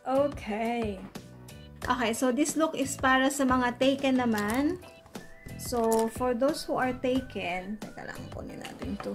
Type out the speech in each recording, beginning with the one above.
Okay. Okay, so this look is para sa mga taken naman. So, for those who are taken, teka lang, kunin natin to.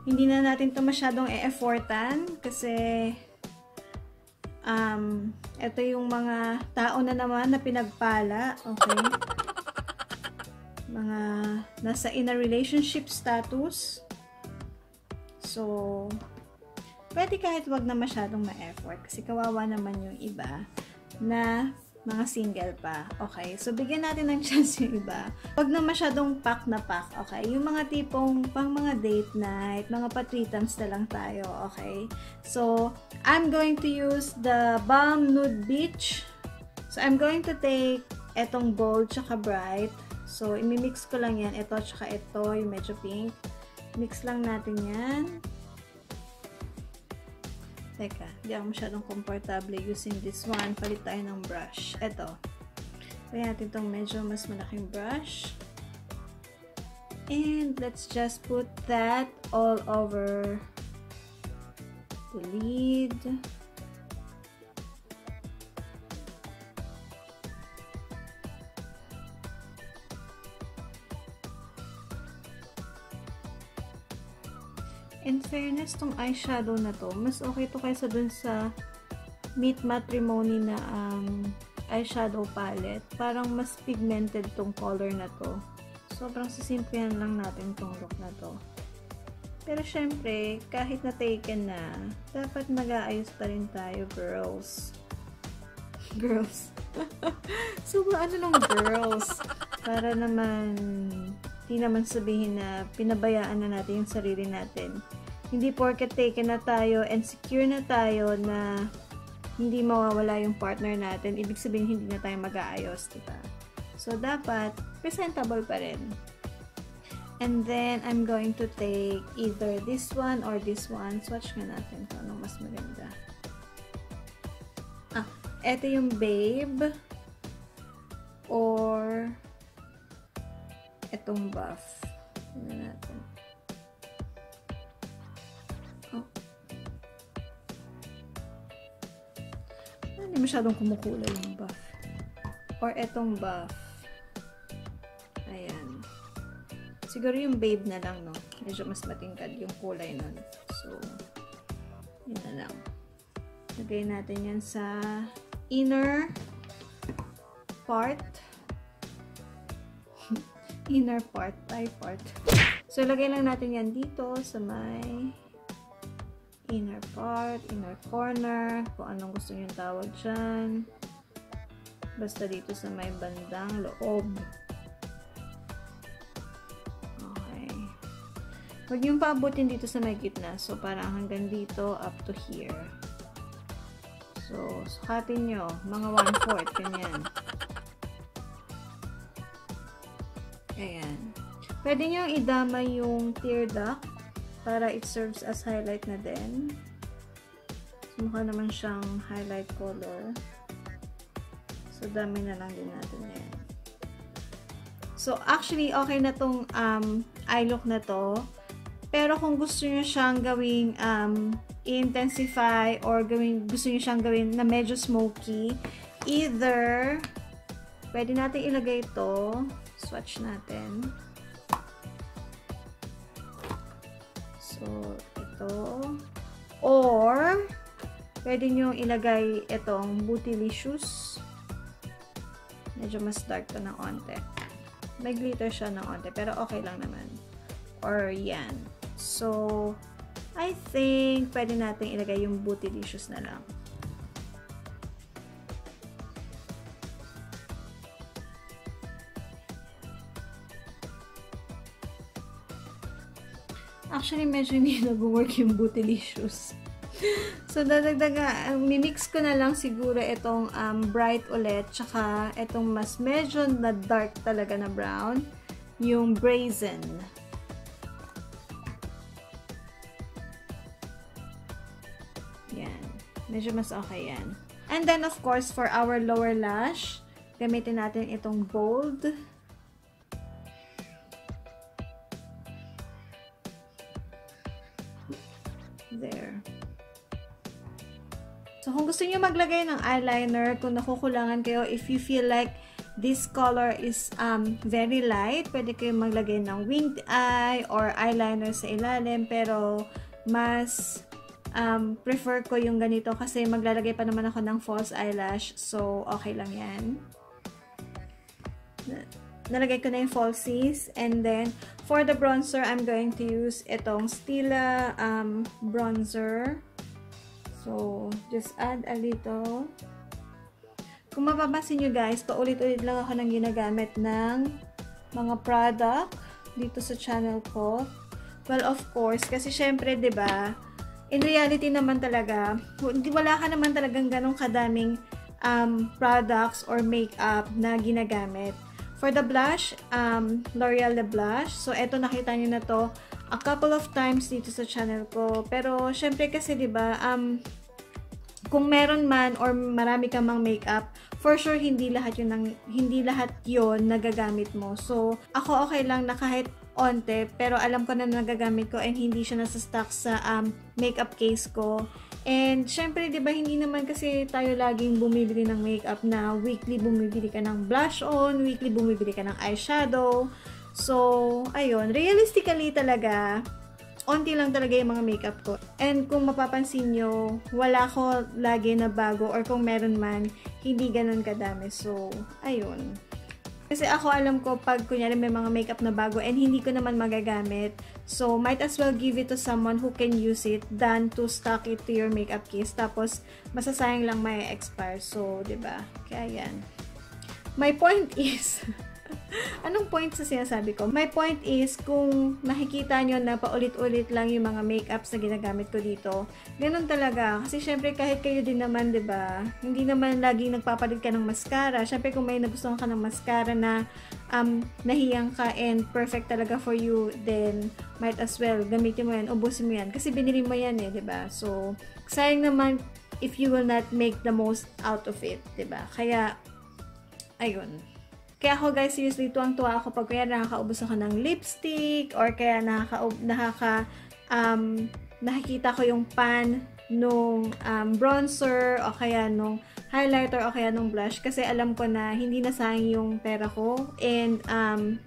Hindi na natin to masyadong e-effortan kasi ito yung mga tao na naman na pinagpala, okay? Mga nasa in a relationship status. So, pwede kahit wag na masyadong ma-effort kasi kawawa naman yung iba na mga single pa. Okay? So, bigyan natin ng chance yung iba. Wag na masyadong pack na pack. Okay? Yung mga tipong pang mga date night, mga patritams na lang tayo. Okay? So, I'm going to use the Balm Nude Beach. So, I'm going to take etong gold tsaka bright. So, imimix ko lang yan. Ito tsaka ito, yung medyo pink. Mix lang natin yan. Teka, hindi ako masyadong comfortable using this one. Palit tayo ng brush. Ito. Kaya natin itong medyo mas malaking brush. And let's just put that all over the lid. In fairness, tong eyeshadow na to, mas okay to kaysa dun sa Meet Matrimony na eyeshadow palette. Parang mas pigmented tong color na to. Sobrang sisimplihan lang natin tong look na to. Pero syempre, kahit na taken na, dapat mag-aayos pa rin tayo, girls. Girls. So, ano lang girls? Para naman, hindi naman sabihin na pinabayaan na natin yung sarili natin. Hindi porket taken na tayo and secure na tayo na hindi mawawala yung partner natin, ibig sabihin hindi na tayo mag-aayos, diba? So, dapat presentable pa rin. And then, I'm going to take either this one or this one. Swatch nga natin kung anong mas maganda. Ito yung Babe or itong buff. Tignan natin. Oh. Hindi masyadong kumukulay yung buff. Or itong buff. Ayan. Siguro yung Babe na lang, no? Medyo mas matingkad yung kulay nun. So, yun na lang. Lagay natin yan sa inner part. Inner part, eye part. So, lagay lang natin yan dito sa may inner part, inner corner, kung anong gusto nyo tawag dyan. Basta dito sa may bandang loob. Okay. Huwag yung paabutin dito sa may gitna. So, parang hanggang dito up to here. So, sukatin nyo. Mga 1/4. Ganyan. Ayan. Pwede nyo idama yung tear duct para it serves as highlight na din. So, mukha naman siyang highlight color. So, dami na lang din natin yan. So, actually, okay na tong eye look na to. Pero kung gusto nyo siyang gawing i-intensify or gusto nyo siyang gawin na medyo smoky, either pwede natin ilagay ito. Swatch natin. So, ito. Or, pwede nyo ilagay itong Bootylicious. Medyo mas dark to ng onte. May glitter siya ng onte, pero okay lang naman. Or, yan. So, I think, pwede natin ilagay yung Bootylicious na lang. Actually, medyo hindi nag-work yung Bootylicious. So, mimix ko na lang siguro itong bright ulit, tsaka itong mas medyo na dark talaga na brown, yung Brazen. Yan. Medyo mas okay yan. And then, of course, for our lower lash, gamitin natin itong Bold. There. So, kung gusto niyo maglagay ng eyeliner, kung nakukulangan kayo, if you feel like this color is very light, pwede kayo maglagay ng winged eye or eyeliner sa ilalim, pero mas prefer ko yung ganito kasi maglalagay pa naman ako ng false eyelash, so okay lang yan. Nalagay ko na yung falsies, and then for the bronzer, I'm going to use itong Stila Bronzer. So, just add a little. Kung mapapansin nyo guys, paulit-ulit lang ako nang ginagamit ng mga product dito sa channel ko. Well, of course, kasi syempre, 'di ba? In reality naman talaga, wala ka naman talagang ganong kadaming products or makeup na ginagamit. For the blush, L'Oreal the blush. So, eto nakita nyo na to a couple of times dito sa channel ko. Pero, syempre kasi, 'di ba, kung meron man or marami kang mang makeup, for sure hindi lahat yun nagagamit mo. So, ako okay lang na kahit onte, pero alam ko na nagagamit ko and hindi siya nasa-stock sa makeup case ko. And syempre, 'di ba, hindi naman kasi tayo laging bumibili ng makeup na weekly bumibili ka ng blush on, weekly bumibili ka ng eyeshadow. So, ayun, realistically talaga, onti lang talaga yung mga makeup ko. And kung mapapansin nyo, wala ko lagi na bago, or kung meron man, hindi ganun kadami. So, ayun. Kasi ako alam ko pag kunyari may mga makeup na bago and hindi ko naman magagamit, so might as well give it to someone who can use it than to stock it to your makeup case. Tapos, masasayang lang may expire. So, 'di ba? Kaya yan. My point is, anong point sa sinasabi ko? My point is, kung nakikita nyo na paulit-ulit lang yung mga makeups na ginagamit ko dito, ganun talaga. Kasi syempre, kahit kayo din naman, 'di ba? Hindi naman laging nagpapalit ka ng mascara. Syempre, kung may nagustuhan ka ng mascara na nahiyang ka and perfect talaga for you, then might as well gamitin mo yan, ubusin mo yan. Kasi binili mo yan 'di ba? So, sayang naman if you will not make the most out of it, 'di ba? Kaya, ayun. Kaya ako guys, seriously, tuwang-tuwa ako pag kaya nakakaubos ako ng lipstick, or kaya nakikita ko yung pan nung bronzer, o kaya nung highlighter, o kaya nung blush, kasi alam ko na hindi nasayang yung pera ko, and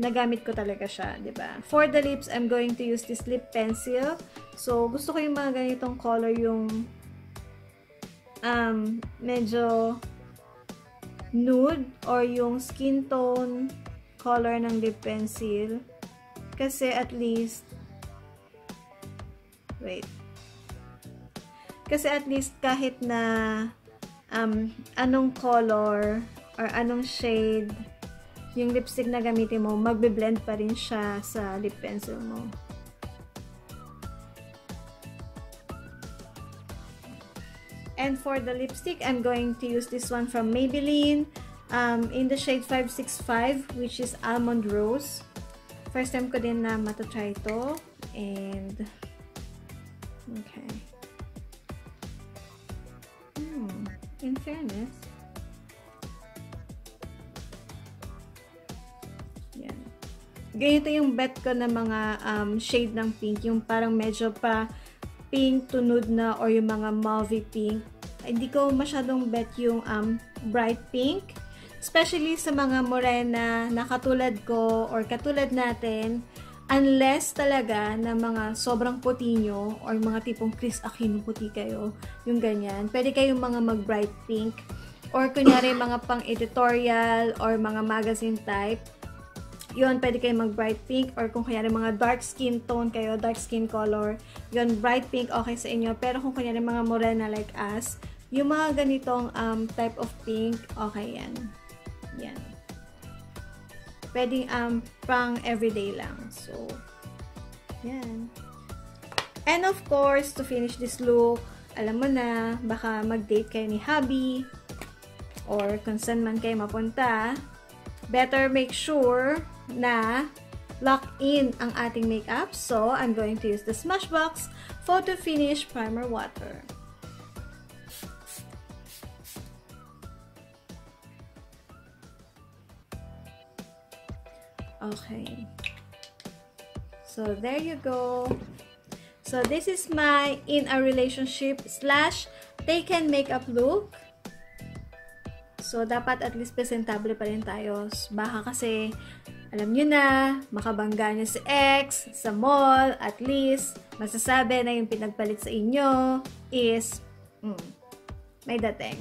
nagamit ko talaga siya, 'di ba? For the lips, I'm going to use this lip pencil. So, gusto ko yung mga ganitong color, yung medyo nude or yung skin tone color ng lip pencil, kasi at least kahit na anong color or anong shade yung lipstick na gamitin mo, magbe-blend pa rin siya sa lip pencil mo. And for the lipstick, I'm going to use this one from Maybelline in the shade 565, which is Almond Rose. First time ko din na matatry ito. And, okay. In fairness, yan. Ganito yung bet ko na mga shade ng pink, yung parang medyo pa pink to nude na, or yung mga mauve pink. Hindi ko masyadong bet yung bright pink, especially sa mga morena na katulad ko or katulad natin, unless talaga na mga sobrang puti nyo or mga tipong Chris Aquino puti kayo, yung ganyan. Pwede kayong mga mag bright pink, or kunyari mga pang editorial or mga magazine type, yun, pwede kayo mag bright pink, or kung kunyari mga dark skin tone kayo, dark skin color, yun, bright pink okay sa inyo. Pero kung kunyari mga morena like us, yung mga ganitong type of pink, okay yan. Yan. Pwedeng pang everyday lang. So, yan. And of course, to finish this look, alam mo na, baka mag-date kayo ni hubby, or kung saan man kayo mapunta, better make sure na lock in ang ating makeup. So, I'm going to use the Smashbox Photo Finish Primer Water. Okay. So, there you go. So, this is my in a relationship / taken makeup look. So, dapat at least presentable pa rin tayo. Baka kasi, alam nyo na, makabangga nyo si ex, sa mall, at least, masasabi na yung pinagpalit sa inyo is, may dating.